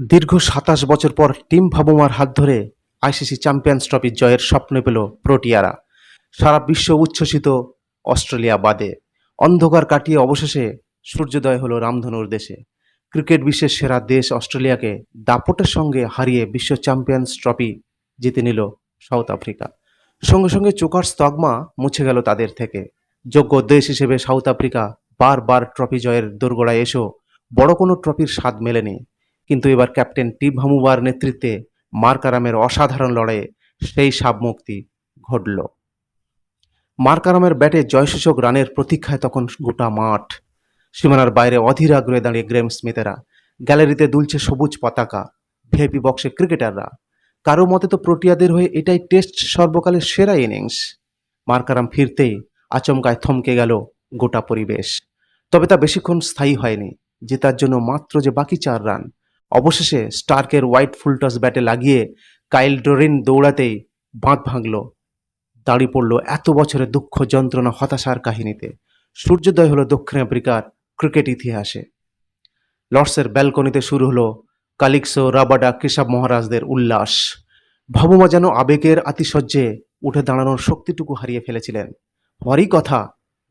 দীর্ঘ ২৭ বছর পর টিম ভাবুমার হাত ধরে আইসিসি চ্যাম্পিয়ন্স ট্রফি জয়ের স্বপ্ন পেল প্রোটিয়ারা। সারা বিশ্ব উচ্ছ্বসিত, অস্ট্রেলিয়া বাদে। অন্ধকার কাটিয়ে অবশেষে সূর্যোদয় হলো রামধনুর দেশে। ক্রিকেট বিশ্বের সেরা দেশ অস্ট্রেলিয়াকে দাপটের সঙ্গে হারিয়ে বিশ্ব চ্যাম্পিয়ন্স ট্রফি জিতে নিল সাউথ আফ্রিকা। সঙ্গে সঙ্গে চোকার্স তকমা মুছে গেল তাদের থেকে। যোগ্য দেশ হিসেবে সাউথ আফ্রিকা বারবার ট্রফি জয়ের দোরগোড়ায় এসেও বড় কোনো ট্রফির স্বাদ মেলেনি। কিন্তু এবার ক্যাপ্টেন টিম ভামুবার নেতৃত্বে মার্কারামের অসাধারণ লড়াইয়ে সেই সাবমুক্তি ঘটল। মার্কারামের ব্যাটে জয়সূচক রানের প্রতীক্ষায় তখন গোটা মাঠ। সীমানার বাইরে অধীর আগ্রহে দাঁড়িয়ে গ্রেম স্মিথেরা, গ্যালারিতে দুলছে সবুজ পতাকা, ভিআইপি বক্সে ক্রিকেটাররা। কারো মতে তো প্রোটিয়াদের হয়ে এটাই টেস্ট সর্বকালের সেরা ইনিংস। মার্কারাম ফিরতেই আচমকায় থমকে গেল গোটা পরিবেশ। তবে তা বেশিক্ষণ স্থায়ী হয়নি। জেতার জন্য মাত্র যে বাকি 4 রান। অবশেষে স্টার্কের হোয়াইট ফুলটস ব্যাটে লাগিয়ে কাইল ডোরিন দৌড়াতেই বাঁধ ভাঙল, দাঁড়িয়ে পড়ল এত বছরের দুঃখ, যন্ত্রণা, হতাশার কাহিনীতে। সূর্যোদয় হলো দক্ষিণ আফ্রিকার ক্রিকেট ইতিহাসে। লর্ডসের ব্যালকনিতে শুরু হলো কালিক্সো, রাবাডা, কেশব মহারাজদের উল্লাস। ভাবুমা যেন আবেগের আতিশয্যে উঠে দাঁড়ানোর শক্তিটুকু হারিয়ে ফেলেছিলেন। হরই কথা,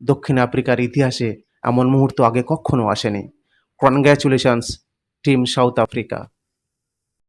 দক্ষিণ আফ্রিকার ইতিহাসে এমন মুহূর্ত আগে কখনো আসেনি। Congratulations team south Africa.